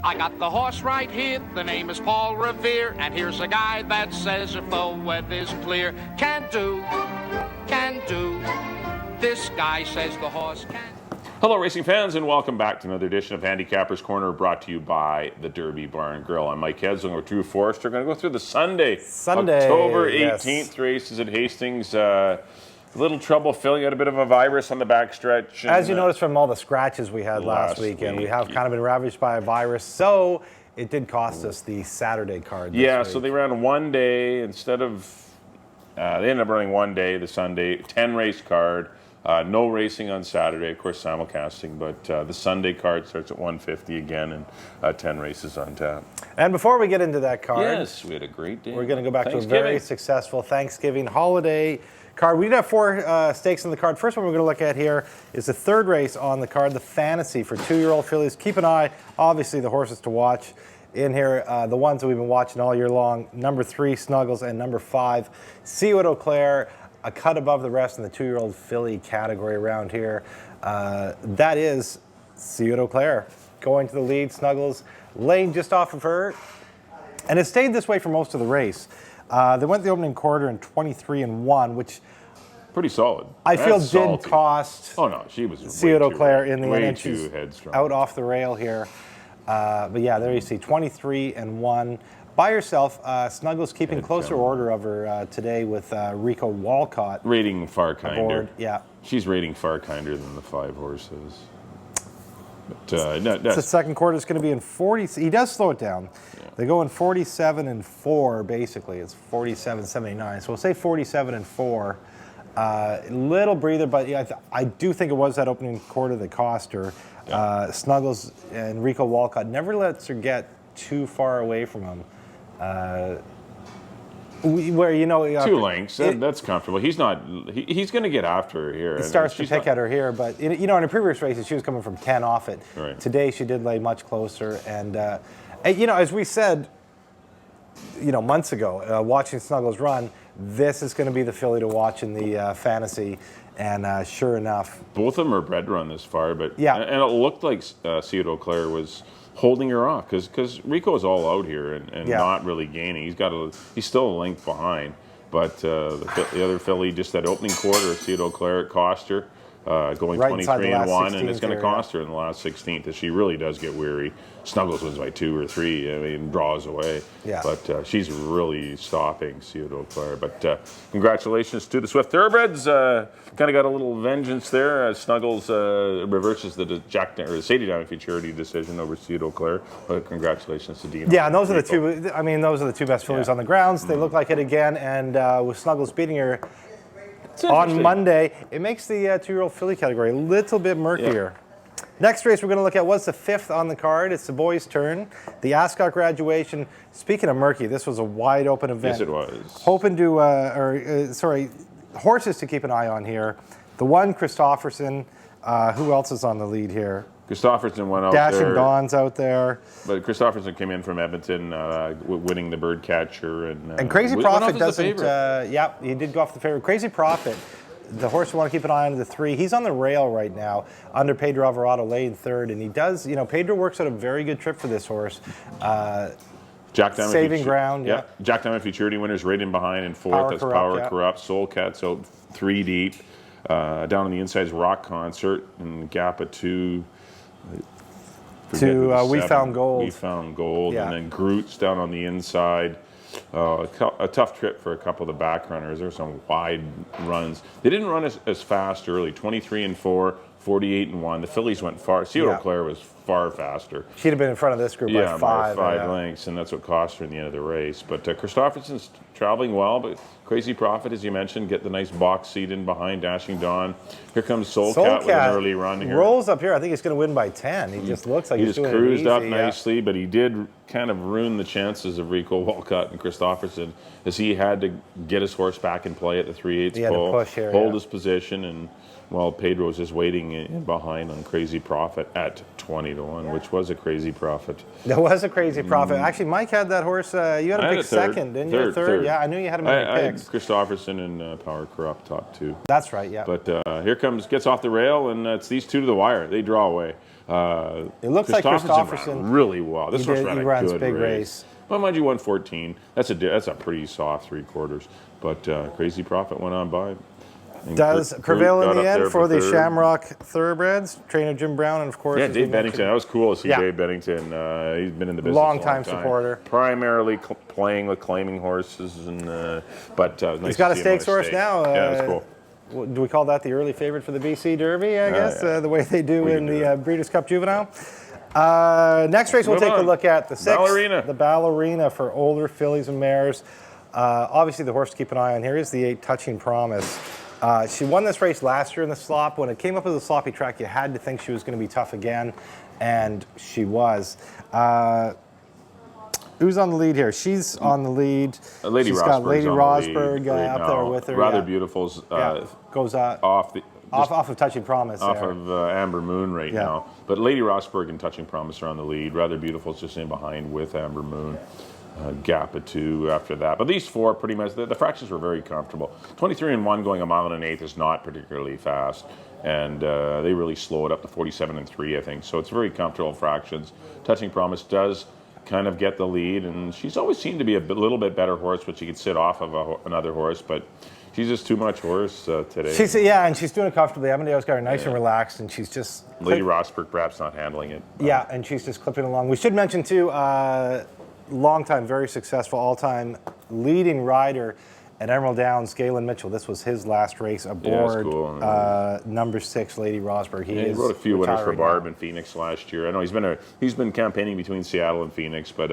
I got the horse right here, the name is Paul Revere, and here's a guy that says if the weather's clear, can do, this guy says the horse can. Hello racing fans, and welcome back to another edition of Handicappers Corner, brought to you by the Derby Bar and Grill. I'm Mike Heads, I'm with Drew Forrester. We're going to go through the Sunday October 18th races at Hastings. Little trouble filling out a bit of a virus on the backstretch. As you noticed from all the scratches we had last weekend, we have kind of been ravaged by a virus, so it did cost us the Saturday card. Yeah, so they ran one day instead of, they ended up running one day, the Sunday, 10 race card. No racing on Saturday, of course, simulcasting, but the Sunday card starts at 1:50 again, and 10 races on tap. And before we get into that card, yes, we had a great day. We're going to go back to a very successful Thanksgiving holiday card. We did have four stakes on the card. First one we're going to look at here is the third race on the card, the Fantasy for 2-year-old fillies. Keep an eye, obviously, the horses to watch in here, the ones that we've been watching all year long. Number 3, Snuggles, and number 5, Seawood O'Clair. A cut above the rest in the 2-year-old filly category around here. That is Seawood O'Clair going to the lead. Snuggles laying just off of her. And it stayed this way for most of the race. They went the opening quarter in 23-1, which pretty solid. I feel did cost. Oh no, she was Seawood O'Clair in the way end. too She's headstrong. out off the rail here. But yeah, there you see 23-1. By herself, Snuggles keeping closer order of her today with Rico Walcott. Rating far kinder. Aboard. Yeah. She's rating far kinder than the 5 horses. But, the second quarter is going to be in 40. He does slow it down. Yeah. They go in 47-4, basically. It's 47-79. So we'll say 47-4. Little breather, but yeah, I do think it was that opening quarter that cost her. Yeah. Snuggles and Rico Walcott never lets her get too far away from him. Where 2 lengths, that's comfortable. He's not. He's going to get after her here. He starts to pick at her here, but in her previous races, she was coming from 10 off it. Right. Today, she did lay much closer, and as we said, months ago, watching Snuggles run, this is going to be the filly to watch in the Fantasy, and sure enough, both of them are bred to run this far, but yeah, and it looked like Seawood O'Clair was holding her off because Rico is all out here and not really gaining. He's still a length behind, but the other filly just that opening quarter, Seawood O'Clair, it cost her going 23-1, and it's going to cost her in the last 16th. As she really does get weary. Snuggles wins by 2 or 3. I mean, draws away. Yeah. But she's really stopping Seawood O'Clair. But congratulations to the Swift Thoroughbreds. Kind of got a little vengeance there. Snuggles reverses the Sadie Diamond Futurity decision over Seawood O'Clair. But congratulations to Dean. Yeah, and those are the two. I mean, those are the two best fillies on the grounds. They look like it again, and with Snuggles beating her on Monday, it makes the 2-year-old filly category a little bit murkier. Yeah. Next race we're going to look at was the 5th on the card. It's the boys' turn. The Ascot graduation. Speaking of murky, this was a wide open event. Yes, it was. Hoping to, horses to keep an eye on here. The one, Christofferson. Who else is on the lead here? Christofferson went out Dashing there. Dawn's out there. But Christofferson came in from Edmonton, winning the bird catcher. And Crazy Prophet doesn't, he did go off the favorite. Crazy Prophet, the horse we want to keep an eye on, the 3. He's on the rail right now under Pedro Alvarado, laying 3rd. And he does, Pedro works out a very good trip for this horse. Jack Diamond saving ground. Yeah. Jack Diamond Futurity winners right in behind in 4th. That's Power Corrupt. Soul Cat's out 3 deep. Down on the inside is Rock Concert and gap of 2. We Found Gold. We Found Gold. Yeah. And then Groot's down on the inside. A tough trip for a couple of the back runners. There's some wide runs. They didn't run as fast early. 23-4, 48-1. The fillies went far. Seawood O'Clair was far faster. She'd have been in front of this group by 5. By 5 lengths, and that's what cost her in the end of the race. But Christofferson's traveling well, but Crazy Prophet, as you mentioned, get the nice box seat in behind Dashing Dawn. Here comes Soul Cat with an early run here. Rolls up here. I think he's going to win by 10. He just looks like he's doing it easy. He just cruised up nicely, but he did kind of ruin the chances of Rico Walcott and Christofferson, as he had to get his horse back in play at the 3/8 pole, hold his position, and while Pedro was just waiting in behind on Crazy Prophet at 20-1, which was a crazy profit. That was a crazy profit. Actually, Mike had that horse. You had a pick second, didn't you? Third. Yeah, I knew you had him in your picks. Christopherson and Power Corrupt top 2. That's right, yeah. But here gets off the rail, and it's these two to the wire. They draw away. It looks like Christopherson ran really well. This horse ran a good big race. Well, mind you, 114. That's a pretty soft 3/4. But Crazy Prophet went on by. Does prevail in the end for the Shamrock Thoroughbreds. Trainer Jim Brown, and of course, Dave Bennington. That was cool to see Dave Bennington. He's been in the business long-time supporter. Primarily playing with claiming horses, and but nice he's got a stakes horse now. Yeah, that's cool. Do we call that the early favorite for the BC Derby? I guess the way they do in the Breeders' Cup Juvenile. Next race, we'll take a look at the 6th, the Ballerina for older fillies and mares. Obviously, the horse to keep an eye on here is the 8 Touching Promise. She won this race last year in the slop. When it came up as a sloppy track, you had to think she was going to be tough again, and she was. Who's on the lead here? She's on the lead. She's got Lady Rosberg up there with her. Rather Beautiful's goes off of Touching Promise. Off of Amber Moon now. But Lady Rosberg and Touching Promise are on the lead. Rather Beautiful's just in behind with Amber Moon. Gap of 2 after that. But these 4 pretty much, the fractions were very comfortable. 23-1 going a mile and an eighth is not particularly fast. And they really slow it up to 47-3, I think. So it's very comfortable fractions. Touching Promise does kind of get the lead. And she's always seemed to be a little bit better horse, but she could sit off of another horse. But she's just too much horse today. And she's doing it comfortably. Amadeo's got her nice and relaxed, and she's just... Lady Rosberg perhaps not handling it. Yeah, and she's just clipping along. We should mention, too, long-time, very successful, all-time leading rider at Emerald Downs, Galen Mitchell. This was his last race aboard number 6, Lady Rosberg. He wrote a few winners for Barb in Phoenix last year. I know he's been campaigning between Seattle and Phoenix, but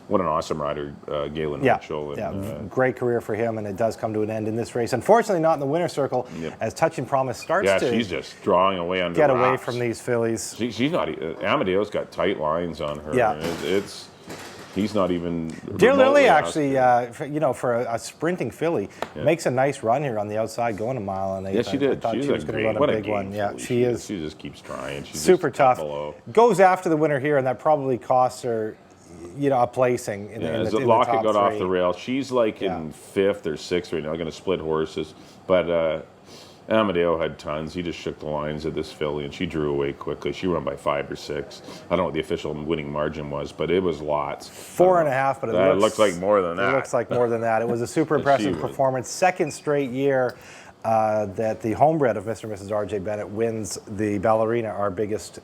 what an awesome rider, Galen Mitchell. And, great career for him, and it does come to an end in this race. Unfortunately, not in the winner's circle, as Touching Promise starts to she's just drawing away under get wraps. away from these fillies. She's not. Amadeo's got tight lines on her. Yeah. He's not even. Dear Lily, actually, for a sprinting filly, makes a nice run here on the outside, going a mile and 8. Yes, she did. I thought she was going to run a big one. Yeah, she is. She just keeps trying. She's super tough. Below. Goes after the winner here, and that probably costs her, a placing in the top Lockett got 3. off the rail. She's like in 5th or 6th right now, going to split horses, but. Amadeo had tons. He just shook the lines of this filly, and she drew away quickly. She ran by 5 or 6. I don't know what the official winning margin was, but it was lots. 4.5, but it looks like more than that. It looks like more than that. It was a super impressive performance. Second straight year that the homebred of Mr. and Mrs. R.J. Bennett wins the Ballerina, our biggest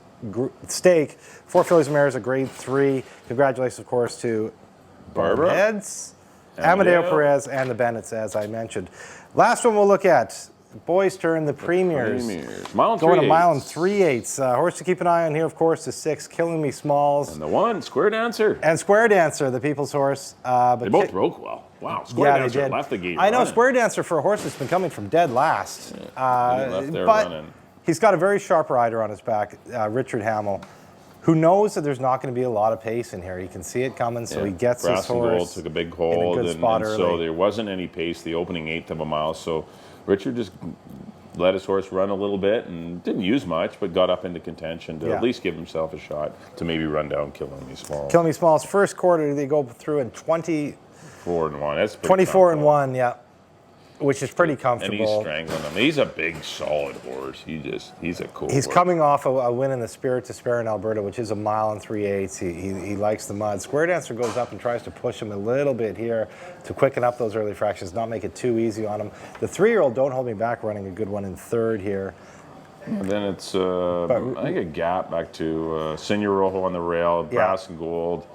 stake. 4 fillies and mares, a grade 3. Congratulations, of course, to Barbara Heads, Amadeo Perez, and the Bennetts, as I mentioned. Last one we'll look at. Boys' turn, the Premiers. Going a mile and 3/8. Horse to keep an eye on here, of course, the 6, Killing Me Smalls. And the 1, Square Dancer. And Square Dancer, the people's horse. But they both broke well. Wow, Square Dancer left the gate I know, Square Dancer for a horse that's been coming from dead last. Left there running. He's got a very sharp rider on his back, Richard Hamill, who knows that there's not going to be a lot of pace in here. He can see it coming, so he gets his horse. Gold took a big hold, in a good spot early. So there wasn't any pace the opening 1/8 of a mile. So Richard just let his horse run a little bit and didn't use much, but got up into contention to at least give himself a shot to maybe run down Killing Me Smalls. Killing Me Smalls, first quarter, they go through in 24-1. That's 24-1, yeah. Which is pretty comfortable. And he's strangling him. He's a big, solid horse. He's a cool He's horse. coming off a win in the Spirit to Spare in Alberta, which is a mile and 3/8. He likes the mud. Square Dancer goes up and tries to push him a little bit here to quicken up those early fractions, not make it too easy on him. The 3-year-old, Don't Hold Me Back, running a good one in 3rd here. And then it's, I think, a gap back to Senor Rojo on the rail, Brass and Gold.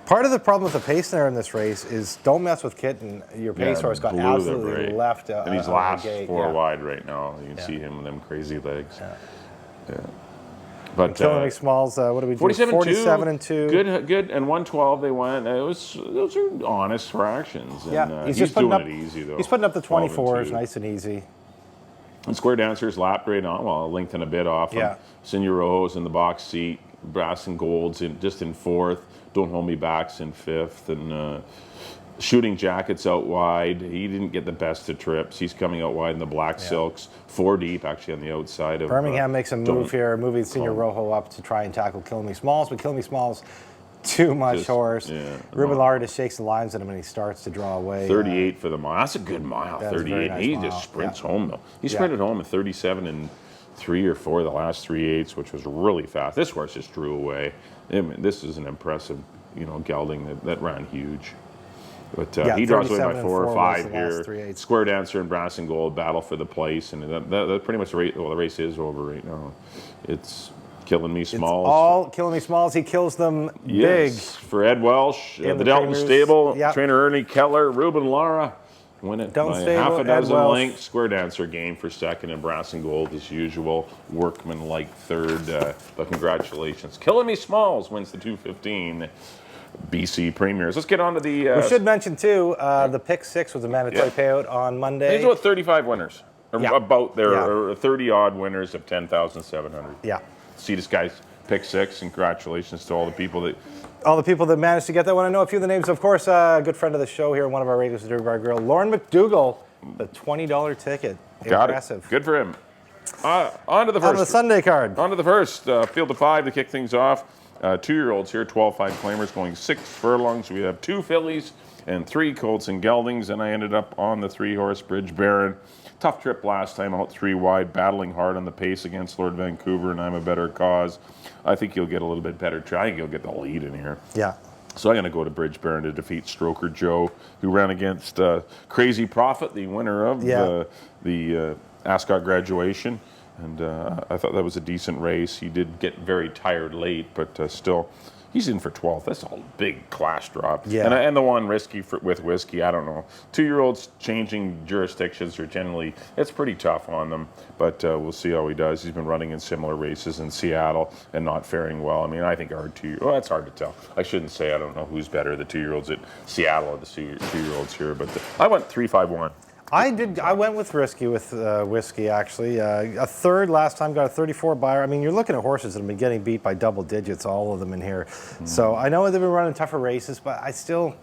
Part of the problem with the pace there in this race is don't mess with Kitten. Your pace horse got absolutely left and he's last 4 wide right now. You can see him with them crazy legs. But Killing Me Smalls, what do we do? 47-2. Good, and 112 they went. Those are honest fractions. And, he's just doing it easy though. He's putting up the 24s, nice and easy. And Square Dancer's lapped right on, well, length and a bit off. Senor Rojo's in the box seat. Brass and Gold's just in 4th. Don't Hold Me Back's in 5th, and Shooting Jackets out wide. He didn't get the best of trips. He's coming out wide in the black silks, 4 deep actually on the outside of. Birmingham makes a move here, moving Senior Rojo up to try and tackle Kill Me Smalls, but Kill Me Smalls, too much horse. Yeah, Ruben Lara just shakes the lines at him and he starts to draw away. 38 for the mile. That's a good mile. 38. Nice he mile. Just sprints home though. He sprinted home at 37 and 3 or 4 the last 3/8, which was really fast. This horse just drew away. I mean, this is an impressive, gelding that ran huge. But he draws away by 4 or 5 here. Square Dancer and Brass and Gold battle for the place, and that pretty much the race is over right now. It's Killing Me Smalls. It's all Killing Me Smalls. He kills them big. For Ed Welsh, the Delton Stable, trainer Ernie Keller, Ruben Lara. Win it by half a dozen lengths. Square Dancer game for second, and Brass and Gold as usual. Workman like third. But congratulations. Killing Me Smalls wins the 215. BC Premiers. Let's get on to the... we should mention, too, the Pick 6 was a mandatory payout on Monday. There's about 35 winners. About there, or 30-odd winners of 10,700. Yeah. See this guy's Pick 6. Congratulations to all the people that managed to get that one. I know a few of the names. Of course, a good friend of the show here, one of our regulars, Derby Bar Girl, Lauren McDougall, the $20 ticket. Impressive. Good for him. On to the first. On to the Sunday card. On to the first. Field of 5 to kick things off. 2-year-olds here, 12-5 claimers going 6 furlongs. We have 2 fillies and 3 colts and geldings, and I ended up on the 3-horse Bridge Baron. Tough trip last time, out 3 wide, battling hard on the pace against Lord Vancouver, and I'm a better cause. I think he'll get a little bit better. I think he'll get the lead in here. Yeah. So I'm going to go to Bridge Baron to defeat Stroker Joe, who ran against Crazy Prophet, the winner of the Ascot graduation. And I thought that was a decent race. He did get very tired late, but still, he's in for 12th. That's a big class drop. Yeah. And the one risky with Whiskey, I don't know. 2-year-olds changing jurisdictions are generally, it's pretty tough on them. But we'll see how he does. He's been running in similar races in Seattle and not faring well. I mean, I think our 2-year-olds, well, that's hard to tell. I shouldn't say I don't know who's better, the 2-year-olds at Seattle or the 2-year-olds here. But I went 3-5-1. I went with risky with Whiskey, actually. A third last time, got a 34 buyer. I mean, you're looking at horses that have been getting beat by double digits, all of them in here. So I know they've been running tougher races, but I still,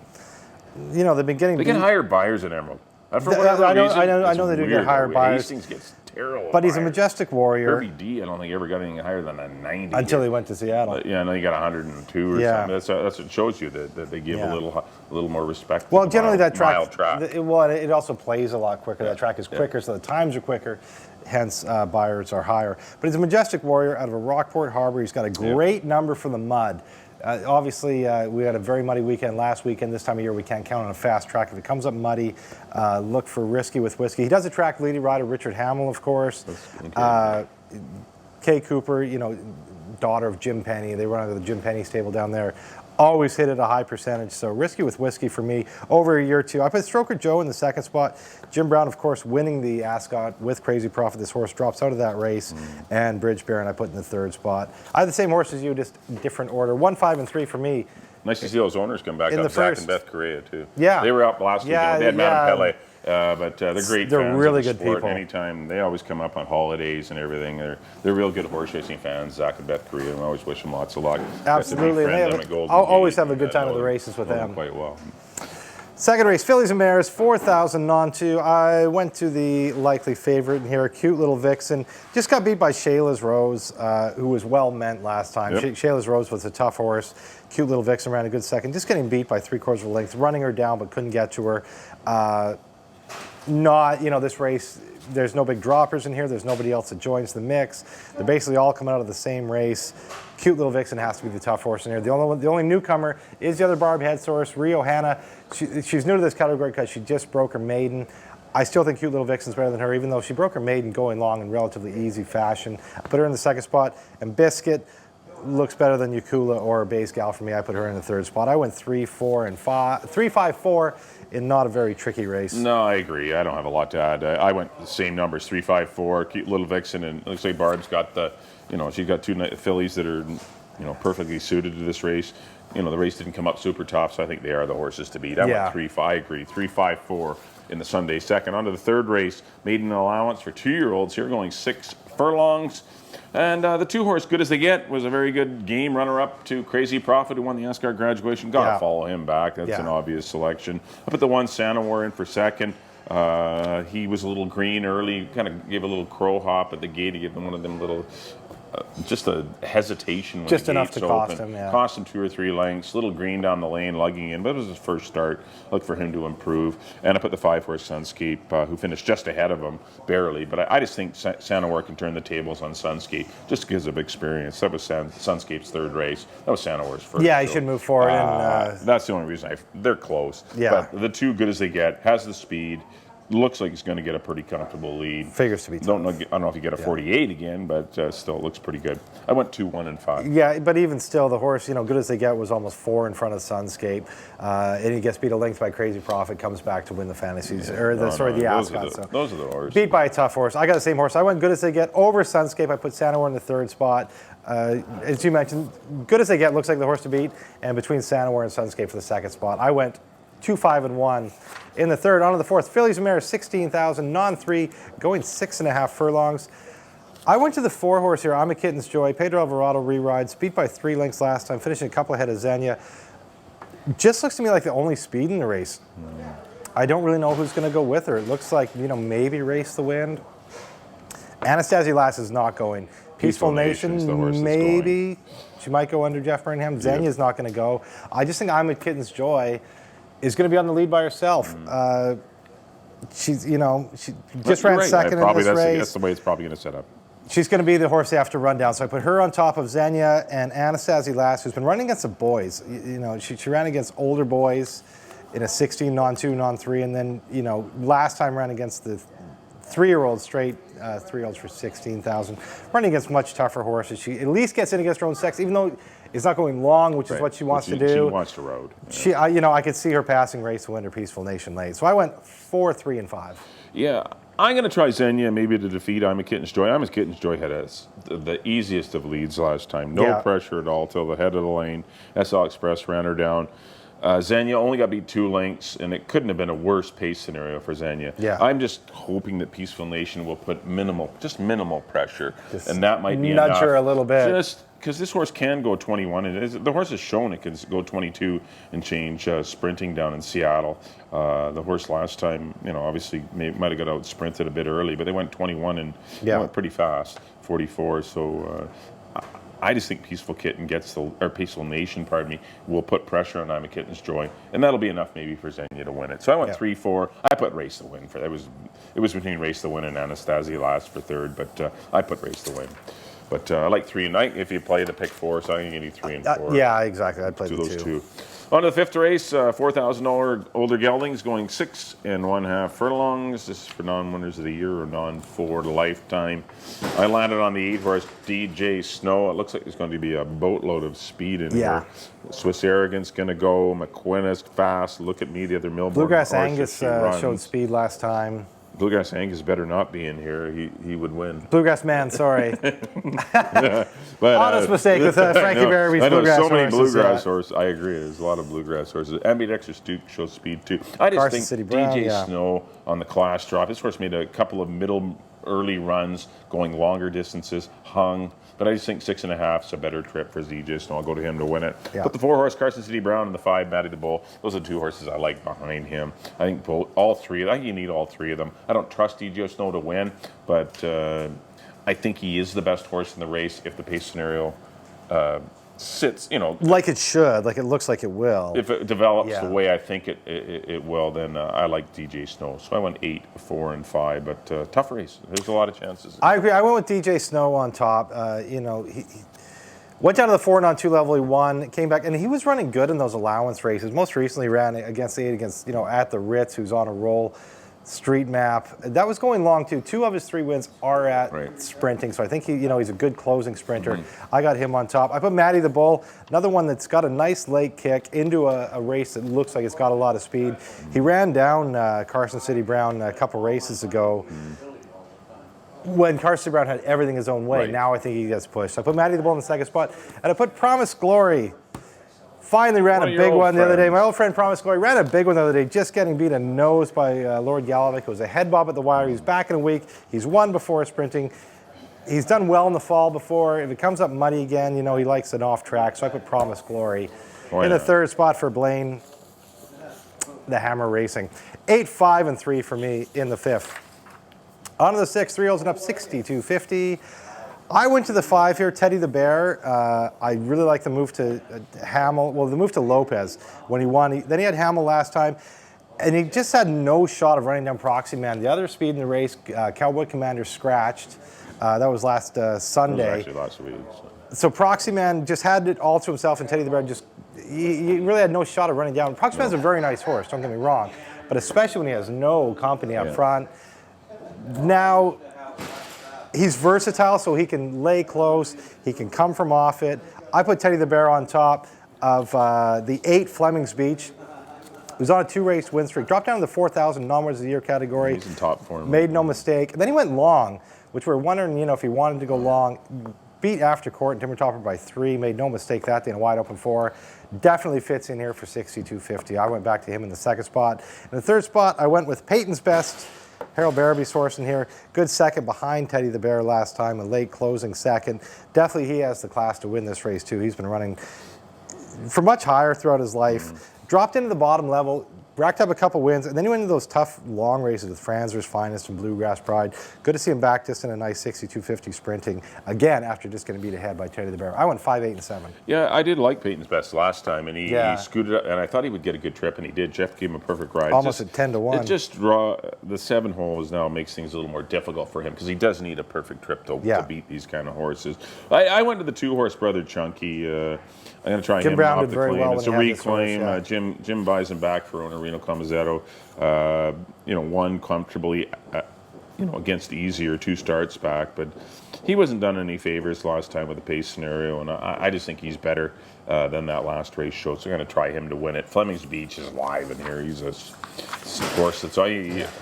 they've been getting beat. They get higher buyers in Emerald. I know they do get higher buyers. Hastings gets terrible. But he's a Majestic Warrior. Herbie D, I don't think he ever got anything higher than a 90. Until he went to Seattle. Yeah, and then he got 102 or something. That's what shows you that they give a little more respect. Well, generally that track. It it also plays a lot quicker. That track is quicker, so the times are quicker. Hence, buyers are higher. But he's a Majestic Warrior out of a Rockport Harbor. He's got a great number for the mud. Obviously, we had a very muddy weekend last weekend. This time of year, we can't count on a fast track. If it comes up muddy, look for Risky with Whiskey. He does attract leading rider Richard Hamill, of course. Kay Cooper, daughter of Jim Penny. They run out of the Jim Penny stable down there. Always hit at a high percentage. So Risky with Whiskey for me over a year or two. I put Stroker Joe in the second spot. Jim Brown, of course, winning the Ascot with Crazy Prophet. This horse drops out of that race. And Bridge Baron I put in the third spot. I had the same horse as you, just different order. 1, 5, and 3 for me. Nice to see those owners come back up. Zach and Beth Correa, too. Yeah. They were up last weekend. They had Madame Pele. But they're great. They're really good sport. people. Anytime they always come up on holidays and everything. They're real good horse racing fans. Zach and Beth Correa. I always wish them lots of luck. Absolutely. I'll always have a good time at the races with them. Quite well. Second race, Fillies and Mares, 4,000 non-2. I went to the likely favorite in here, a cute little vixen. Just got beat by Shayla's Rose, who was well meant last time. Shayla's Rose was a tough horse. Cute little vixen ran a good second. Just getting beat by 3/4 of a length, running her down but couldn't get to her. This race, there's no big droppers in here. There's nobody else that joins the mix. They're basically all coming out of the same race. Cute little vixen has to be the tough horse in here. The only newcomer is the other Barb head source, Rio Hanna. She's new to this category because she just broke her maiden. I still think Cute Little Vixen's better than her, even though she broke her maiden going long in relatively easy fashion. I put her in the second spot, and Biscuit looks better than Yakula or Bayes Gal for me. I put her in the third spot. I went 3, 4, and 5, 3, 5, 4 in not a very tricky race. No, I agree. I don't have a lot to add. I went the same numbers, 3, 5, 4. Cute Little Vixen, and it looks like Barb's got she's got 2 fillies that are, perfectly suited to this race. The race didn't come up super tough, so I think they are the horses to beat. I went 3, 5. I agree. 3, 5, 4 in the Sunday second. On to the third race, maiden allowance for 2-year-olds here, going 6 furlongs. And the 2-horse, Good As They Get, was a very good game runner-up to Crazy Prophet, who won the Ascot graduation. Got to follow him back. That's an obvious selection. I put the 1 Santa War in for second. He was a little green early, kind of gave a little crow hop at the gate. He gave them one of them little, just a hesitation when just the enough gates to cost open. him, yeah. Cost him 2 or 3 lengths, little green down the lane, lugging in, but it was his first start. Look for him to improve. And I put the 5-horse Sunscape, who finished just ahead of him, barely. But I just think Santa War can turn the tables on Sunscape just because of experience. That was Sunscape's 3rd race. That was Santa War's first. Yeah, he should move forward. That's the only reason. They're close. Yeah. But the 2, Good As They Get, has the speed. Looks like he's going to get a pretty comfortable lead. Figures to be tough. I don't know if you get a 48 again, but still, it looks pretty good. I went 2, 1, and 5. Yeah, but even still, the horse, Good As They Get was almost 4 in front of Sunscape, and he gets beat a length by Crazy Prophet, comes back to win the fantasies, the Ascot. Those are the horses. Beat by a tough horse. I got the same horse. I went Good As They Get over Sunscape. I put Santa War in the 3rd spot. As you mentioned, Good As They Get looks like the horse to beat, and between Santa War and Sunscape for the 2nd spot. I went 2, 5, and 1. In the 3rd, on to the 4th, Fillies and Mares, 16,000, non-3, going 6.5 furlongs. I went to the 4-horse here. I'm a Kitten's Joy. Pedro Alvarado re-rides, beat by 3 lengths last time, finishing a couple ahead of Xenia. Just looks to me like the only speed in the race. I don't really know who's going to go with her. It looks like, maybe Race the Wind. Anastasia Lass is not going. Peaceful Nation, maybe. She might go under Jeff Burnham. Xenia's not going to go. I just think I'm a Kitten's Joy is going to be on the lead by herself. She's, she just ran second in this race. That's the way it's probably going to set up. She's going to be the horse they have to run down. So I put her on top of Xenia and Anastasia Lass, who's been running against the boys. She ran against older boys in a 16 non-2, non-3, and then, last time ran against the 3-year-olds straight, 3-year-olds for 16,000. Running against much tougher horses. She at least gets in against her own sex, even though it's not going long, which is what she wants to do. She wants to road. Yeah. I could see her passing Race to Winter, Peaceful Nation late. So I went 4, 3, and 5. Yeah, I'm going to try Xenia maybe to defeat I'm a Kitten's Joy. I'm a Kitten's Joy had the easiest of leads last time. No pressure at all till the head of the lane. SL Express ran her down. Xenia only got beat 2 lengths, and it couldn't have been a worse pace scenario for Xenia. Yeah. I'm just hoping that Peaceful Nation will put minimal pressure, and that might be enough. Nudge her a little bit. Just because this horse can go 21, and the horse has shown it can go 22 and change sprinting down in Seattle. The horse last time, obviously might have got out sprinted a bit early, but they went 21 and went pretty fast, 44. So. I just think Peaceful Nation, will put pressure on I'm a Kitten's Joy, and that'll be enough maybe for Xenia to win it. So I went 3, 4. I put Race the Win for that. It was between Race the Win and Anastasia Last for 3rd, but I put Race the Win. But I like 3 and 9 if you play the pick 4, so I can give you 3 and 4. Yeah, exactly. I'd play those 2. On to the 5th race, $4,000 older geldings going 6 1/2 furlongs. This is for non-winners of the year or non-4 lifetime. I landed on the 8-horse DJ Snow. It looks like there's going to be a boatload of speed in here. Swiss Arrogance going to go. McQuinnis fast. Look at me, the other Millborn. Bluegrass Angus showed speed last time. Bluegrass Angus better not be in here. He would win. Bluegrass Man, sorry. But, honest mistake with Frankie Barry's Bluegrass so many horses. Bluegrass horses. I agree. There's a lot of Bluegrass horses. Ambidextrous Duke shows speed too. I just Carson think City Brown, DJ Snow on the class drop. This horse made a couple of early runs, going longer distances, hung. But I just think 6.5 is a better trip for DJ Snow. I'll go to him to win it. Yeah. But the 4-horse Carson City Brown and the 5 Matty the Bull, those are the 2 horses I like behind him. I think all 3. I think you need all 3 of them. I don't trust DJ Snow to win, but I think he is the best horse in the race if the pace scenario sits, like it should, like it looks like it will. If it develops the way I think it will, then I like DJ Snow. So I went 8, 4, and 5, but tough race. There's a lot of chances. I agree. I went with DJ Snow on top. He went down to the 4 non-2 level. He won, came back, and he was running good in those allowance races. Most recently ran against 8 against at the Ritz, who's on a roll. Street Map. That was going long too. 2 of his 3 wins are at sprinting, so I think he's a good closing sprinter. I got him on top. I put Matty the Bull, another one that's got a nice late kick into a race that looks like it's got a lot of speed. He ran down Carson City Brown a couple races ago. When Carson Brown had everything his own way. Now I think he gets pushed. So I put Matty the Bull in the 2nd spot, and I put Promise Glory. Finally ran a big one the other day. My old friend Promise Glory ran a big one the other day, just getting beat a nose by Lord Galovic. It was a head bob at the wire. He's back in a week. He's won before sprinting. He's done well in the fall before. If it comes up muddy again, you know, he likes an off track, so I put Promise Glory in the third spot for Blaine, the Hammer Racing. 8, 5, and 3 for me in the fifth. On to the sixth, 3 holes and up 62.50. I went to the 5 here, Teddy the Bear. I really like the move to Hamill, well, the move to Lopez when he won. Then he had Hamill last time, and he just had no shot of running down Proxy Man. The other speed in the race, Cowboy Commander scratched. That was last Sunday. That was actually last week. So Proxy Man just had it all to himself, and Teddy the Bear just, he really had no shot of running down. Proxy Man's a very nice horse, don't get me wrong, but especially when he has no company up front. Now, he's versatile, so he can lay close, he can come from off it. I put Teddy the Bear on top of the 8 Fleming's Beach. He was on a 2-race win streak, dropped down to the 4,000 non-winners of the year category. He's in top form. Made no mistake. And then he went long, which we're wondering, you know, if he wanted to go long. Beat After Court and Timber Topper by 3. Made no mistake that day in a wide open 4. Definitely fits in here for 62.50. I went back to him in the second spot. In the third spot, I went with Peyton's Best. Harold Barraby's horse in here. Good second behind Teddy the Bear last time. A late closing second. Definitely he has the class to win this race too. He's been running for much higher throughout his life. Dropped into the bottom level, racked up a couple wins, and then he went into those tough long races with Franzer's Finest and Bluegrass Pride. Good to see him back just in a nice 62.50 sprinting, again, after just getting beat ahead by Teddy the Bear. I went 5, 8, and 7. Yeah, I did like Peyton's Best last time, and he scooted up, and I thought he would get a good trip, and he did. Jeff gave him a perfect ride. Almost at 10 to 1. It just the 7 holes now makes things a little more difficult for him, because he does need a perfect trip to beat these kind of horses. I went to the 2-horse Brother Chunky. I'm going to try Jim him Brown off did the very claim. well It's a when he had this reclaim. horse, Jim buys him back for owner Reno Comizetto. Won comfortably, against easier 2 starts back, but he wasn't done any favors last time with the pace scenario, and I just think he's better than that last race showed. So I'm going to try him to win it. Fleming's Beach is live in here. He's a horse that's all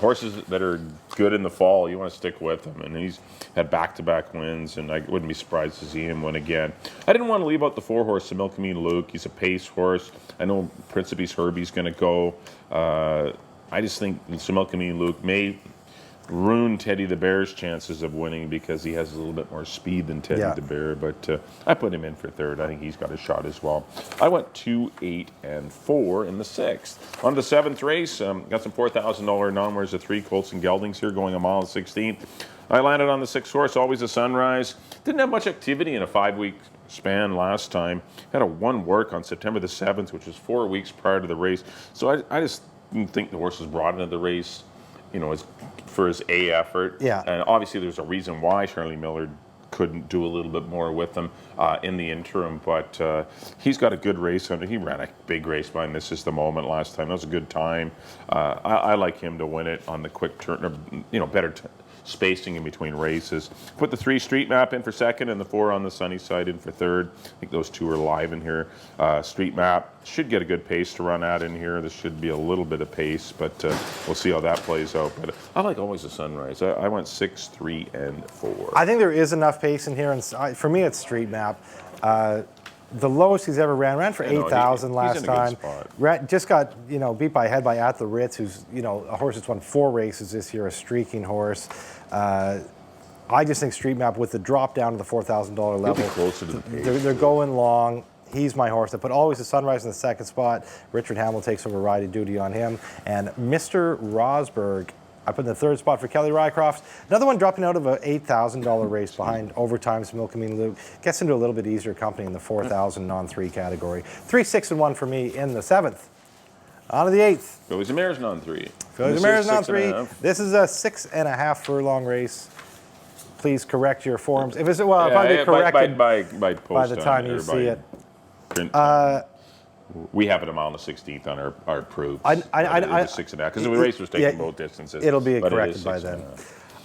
horses that are good in the fall. You want to stick with him, and he's had back-to-back wins, and I wouldn't be surprised to see him win again. I didn't want to leave out the 4-horse, Similkameen Luke. He's a pace horse. I know Principe's Herbie's going to go. I just think Similkameen Luke may ruin Teddy the Bear's chances of winning because he has a little bit more speed than Teddy the Bear, but I put him in for third. I think he's got a shot as well. I went 2, 8, and 4 in the sixth. On to the 7th race, got some $4,000 non-winners of 3 Colts and Geldings here going a mile and 16. I landed on the 6th horse, Always a Sunrise. Didn't have much activity in a 5-week span last time. Had a 1 work on September the 7th, which was 4 weeks prior to the race. So I just didn't think the horse was brought into the race, for his A effort. Yeah. And obviously there's a reason why Charlie Miller couldn't do a little bit more with him in the interim, but he's got a good race under. He ran a big race by This Is the Moment last time. That was a good time. I like him to win it on the quick turn, better spacing in between races. Put the 3 Street Map in for second and the 4 on the Sunny Side in for third. I think those 2 are live in here. Street Map should get a good pace to run at in here. There should be a little bit of pace, but we'll see how that plays out. But I like Always a Sunrise. I went 6, 3, and 4. I think there is enough pace in here, and for me it's Street Map. The lowest he's ever ran for 8,000 last time. Just got beat by head by At the Ritz, who's a horse that's won 4 races this year, a streaking horse. I just think Street Map with the drop down to the $4,000 level. He'll be closer to the pace. They're going long. He's my horse. I put Always a Sunrise in the second spot. Richard Hamill takes over riding duty on him, and Mr. Rosberg I put in the third spot for Kelly Rycroft. Another one dropping out of an $8,000 race behind Overtime's Milkameen Luke. Gets into a little bit easier company in the 4,000 non-3 category. 3, 6, and 1 for me in the 7th. On to the 8th. Phillies and Mares non-3. Phillies and Mares non-3. This is a 6.5 furlong race. Please correct your forms. If it's probably corrected by the time you see it. We have it a mile and a 16th on our proof. I 6.5 because the race was taking both distances. It'll be corrected by then.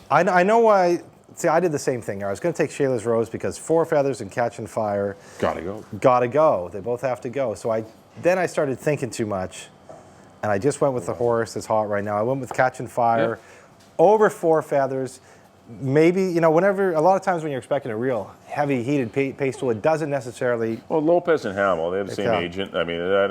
I know why. See, I did the same thing. I was going to take Shayla's Rose because Four Feathers and Catch and Fire. Gotta go. Gotta go. They both have to go. So then I started thinking too much, and I just went with the horse that's hot right now. I went with Catch and Fire over Four Feathers. maybe, you know, whenever, a lot of times when you're expecting a real heavy heated pace tool, it doesn't necessarily. Well, Lopez and Hamill, they have the same agent. I mean, you're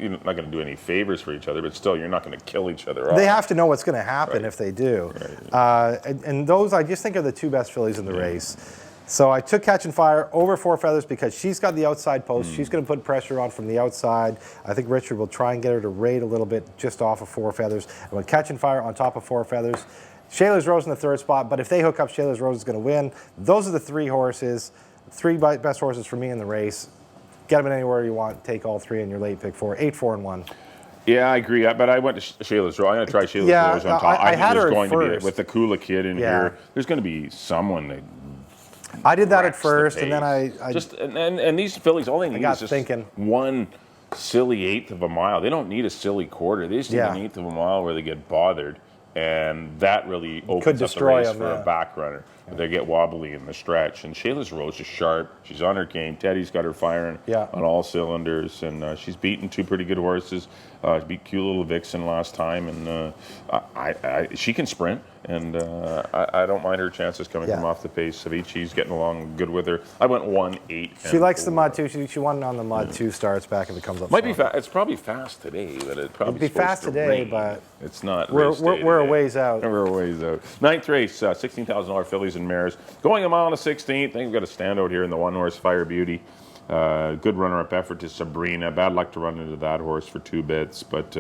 not going to do any favors for each other, but still, you're not going to kill each other off. They have to know what's going to happen if they do. Right. And those, I just think, are the two best fillies in the race. So I took Catch and Fire over Four Feathers because she's got the outside post. She's going to put pressure on from the outside. I think Richard will try and get her to rate a little bit just off of Four Feathers. And with Catch and Fire on top of Four Feathers, Shayla's Rose in the third spot, but if they hook up, Shayla's Rose is going to win. Those are the three best horses for me in the race. Get them in anywhere you want. Take all three in your late pick 4. 8, 4, and 1. Yeah, I agree. But I went to Shayla's Rose. I'm going to try Shayla's Rose on top. I had her going first. To be with the Kula kid in here. There's going to be someone that. I did that at first, and then I just and these fillies, all they need is just one silly eighth of a mile. They don't need a silly quarter. They just need an eighth of a mile where they get bothered. And that really opens up the race for a back runner. They get wobbly in the stretch. And Shayla's Rose is sharp. She's on her game. Teddy's got her firing on all cylinders. And she's beaten two pretty good horses. She beat cute little Vixen last time. And she can sprint. And I don't mind her chances coming from off the pace. Savici's getting along good with her. I went 1, 8. She likes the mud too. She won on the mud 2 starts back if it comes up. Might be fast. It's probably fast today, but it probably be fast today, but it's not. We're a ways out. We're a ways out. Ninth race, $16,000 fillies and mares. Going a mile on the 16th. I think we've got a standout here in the one-horse Fire Beauty. Good runner-up effort to Sabrina. Bad luck to run into that horse for 2 bits, but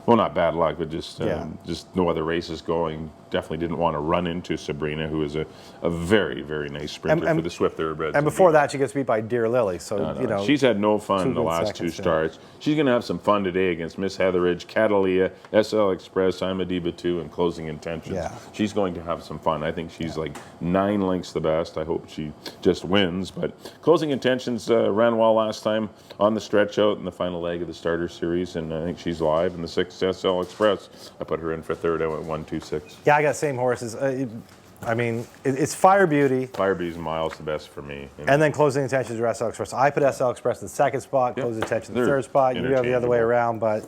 well, not bad luck, but just no other races going. Definitely didn't want to run into Sabrina, who is a very, very nice sprinter for the Swift Thoroughbreds. And before that, she gets beat by Dear Lily. So you know, she's had no fun in the last 2 starts. She's going to have some fun today against Miss Heatheridge, Catalia, SL Express, Imadiba 2, and Closing Intentions. She's going to have some fun. I think she's like 9 lengths the best. I hope she just wins. But Closing Intentions ran well last time on the stretch out in the final leg of the starter series, and I think she's live in the 6th SL Express. I put her in for third. I went 1, 2, 6. Yeah, I got same horses. I mean, it's Fire Beauty. Fire Beauty's miles the best for me. And then Closing Intentions or SL Express. I put SL Express in the 2nd spot, Closing Intentions in the 3rd spot. You have the other way around, but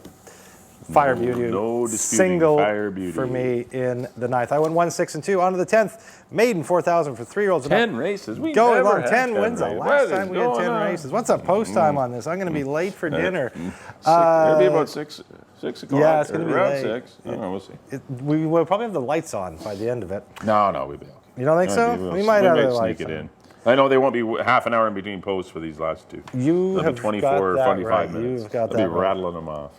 Fire Beauty, single Fire Beauty for me in the 9th. I went 1, 6, and 2. On to the 10th. Maiden 4,000 for 3-year-olds. 10 races. We going never on 10 wins. The last time we had 10 races. What's up post time on this? I'm going to be late for dinner. It'll be about 6 o'clock. Yeah, it's going to be around late. 6. I don't know, we'll see. We will probably have the lights on by the end of it. No, we'll be okay. You don't think so? We might have the lights sneak it on. in. I know they won't be half an hour in between posts for these last 2. You They'll have be 24 or 25 minutes. You've got I'll be rattling them off.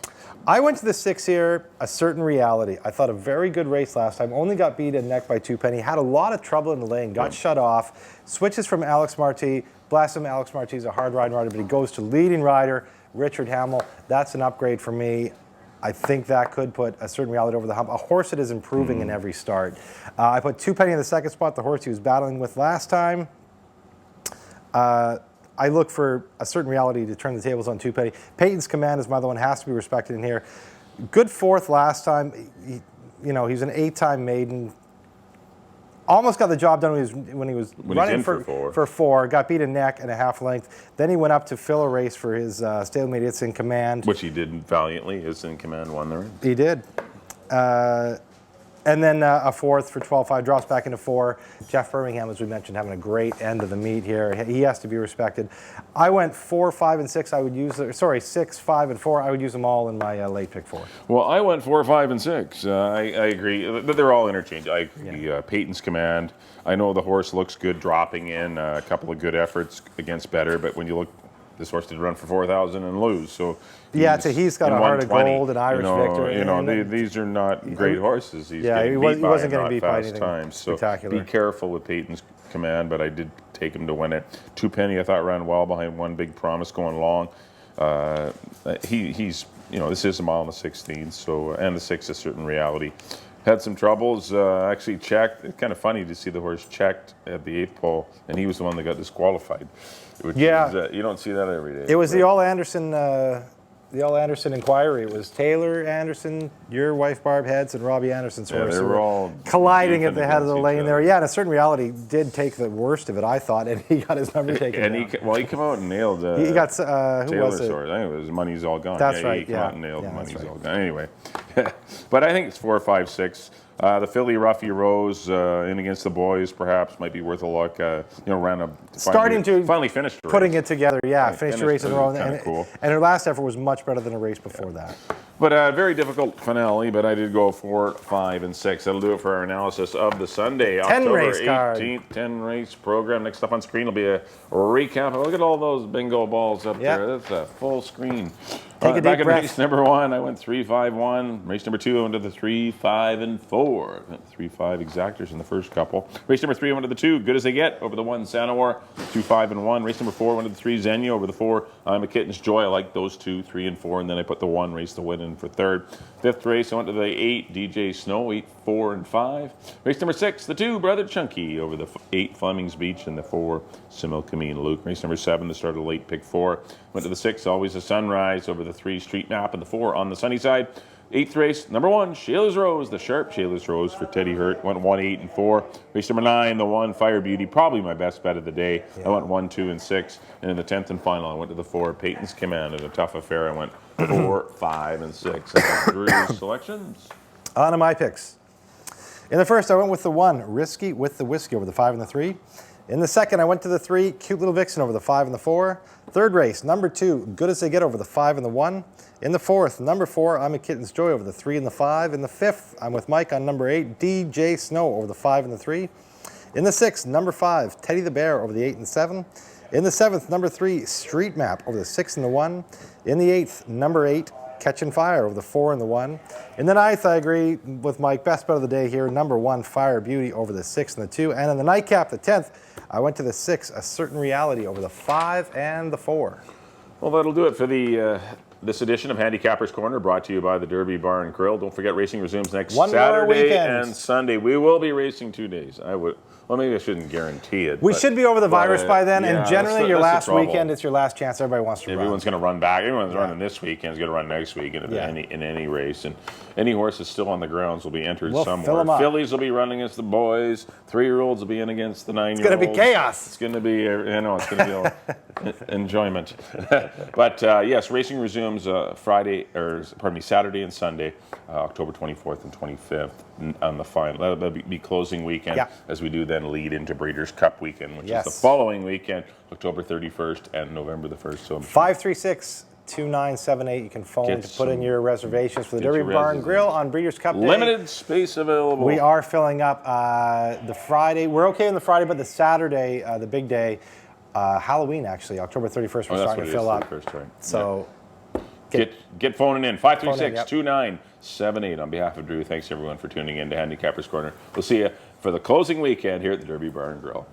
I went to the 6 here, A Certain Reality. I thought a very good race last time. Only got beat in neck by 2 penny. Had a lot of trouble in the lane. Got shut off. Switches from Alex Marti. Bless him, Alex Marti is a hard riding rider, but he goes to leading rider, Richard Hamill. That's an upgrade for me. I think that could put A Certain Reality over the hump. A horse that is improving in every start. I put 2 penny in the 2nd spot, the horse he was battling with last time. I look for A Certain Reality to turn the tables on 2 penny. Peyton's Command is my other one, has to be respected in here. Good 4th last time. He's an 8-time maiden. Almost got the job done when he was running for 4. Got beat a neck and a half length. Then he went up to fill a race for his stablemate It's in Command. Which he did valiantly. It's in Command won the race. He did. And then a 4th for 12.5, drops back into 4. Jeff Birmingham, as we mentioned, having a great end of the meet here. He has to be respected. I went 4, 5, and 6. 6, 5, and 4. I would use them all in my late pick 4. Well, I went 4, 5, and 6. I agree. They're all interchangeable. I agree. Peyton's Command. I know the horse looks good dropping in. A couple of good efforts against better, but when you look, this horse did run for 4,000 and lose. So he's got a heart of gold, an Irish victor. These are not great horses. He wasn't going to be by anything times. spectacular. So be careful with Peyton's Command, but I did take him to win it. 2 penny, I thought ran well behind One Big Promise going long. He's this is a mile on the 16th, so and the 6th A Certain Reality. Had some troubles. Actually checked. It's kind of funny to see the horse checked at the 8th pole, and he was the one that got disqualified. Which is, you don't see that every day. It was the All Anderson inquiry. It was Taylor Anderson, your wife Barb Heads, and Robbie Anderson's horse. They were all colliding at the head of the lane there. Yeah, and A Certain Reality did take the worst of it, I thought, and he got his number taken down. And he came out and nailed he got who Taylor's was it? horse. I think it was Money's All Gone. That's right. He came out and nailed Money's All Gone. Anyway, But I think it's 4, 5, 6. The Philly Ruffy Rose in against the boys perhaps might be worth a look. Ran a finally finished the putting race. it together. Yeah, finished the race in a row, and cool. And her last effort was much better than a race before that. But a very difficult finale, but I did go 4, 5, and 6. That'll do it for our analysis of the Sunday, October 18th, 10-race program. Next up on screen will be a recap. Look at all those bingo balls up there. That's a full screen. Take a back deep in breath. race number 1, I went 3, 5, 1. Race number 2, I went to the 3, 5, and 4. I went 3, 5 exactors in the first couple. Race number 3, I went to the 2, Good As They Get, over the 1, Sanawar, 2, 5, and 1. Race number 4, I went to the 3, Xenia, over the 4, I'm a Kitten's Joy. I like those 2, 3, and 4, and then I put the 1 race to win in for third. Fifth race, I went to the 8, DJ Snow, 8, 4, and 5. Race number 6, the 2, Brother Chunky, over the 8, Fleming's Beach, and the 4, Simil Kameen Luke. Race number 7, the start of the late pick 4. Went to the 6, Always a Sunrise, over the 3, Street Map, and the 4 on the sunny side. 8th race, number 1, Shayla's Rose, the sharp Shayla's Rose for Teddy Hurt. Went 1, 8, and 4. Race number 9, the 1, Fire Beauty, probably my best bet of the day. I went 1, 2, and 6. And in the 10th and final, I went to the 4, Peyton's Command. In a tough affair, I went 4, 5, and 6. And Drew's selections. On to my picks. In the first, I went with the 1, Risky with the Whiskey, over the 5 and the 3. In the second, I went to the 3, Cute Little Vixen, over the 5 and the 4. Third race, number 2, Good As They Get, over the 5 and the 1. In the fourth, number 4, I'm a Kitten's Joy, over the 3 and the 5. In the fifth, I'm with Mike on number 8, DJ Snow, over the 5 and the 3. In the sixth, number 5, Teddy the Bear, over the 8 and the 7. In the seventh, number 3, Street Map, over the 6 and the 1. In the eighth, number 8, Catching Fire, over the 4 and the 1. In the ninth, I agree with Mike, best bet of the day here, number 1, Fire Beauty, over the 6 and the 2. And in the nightcap, the 10th, I went to the 6, A Certain Reality, over the 5 and the 4. Well, that'll do it for this edition of Handicappers Corner, brought to you by the Derby Bar and Grill. Don't forget, racing resumes next Saturday and Sunday. We will be racing 2 days. Well, maybe I shouldn't guarantee it. We should be over the virus by then, yeah, and generally your last trouble. weekend, it's your last chance. Everybody wants to run. Everyone's going to run back. Everyone's running this weekend is going to run next week in any race. And any horses still on the grounds will be entered somewhere. Fill 'em up. Fillies will be running against the boys. 3-year-olds will be in against the 9-year-olds. It's going to be chaos. It's going to be, it's going to be enjoyment. But yes, racing resumes Saturday and Sunday, October 24th and 25th on the final. That'll be closing weekend as we do then lead into Breeders' Cup weekend, which is the following weekend, October 31st and November the 1st. So 536-2978. You can phone to put in your reservations for the Derby Bar and Grill on Breeders' Cup Day. Limited space available. We are filling up the Friday. We're okay on the Friday, but the Saturday, the big day, Halloween actually, October 31st, we're starting to fill up. Right. So get phoning in. 536-2978. On behalf of Drew, thanks everyone for tuning in to Handicappers Corner. We'll see you for the closing weekend here at the Derby Bar and Grill.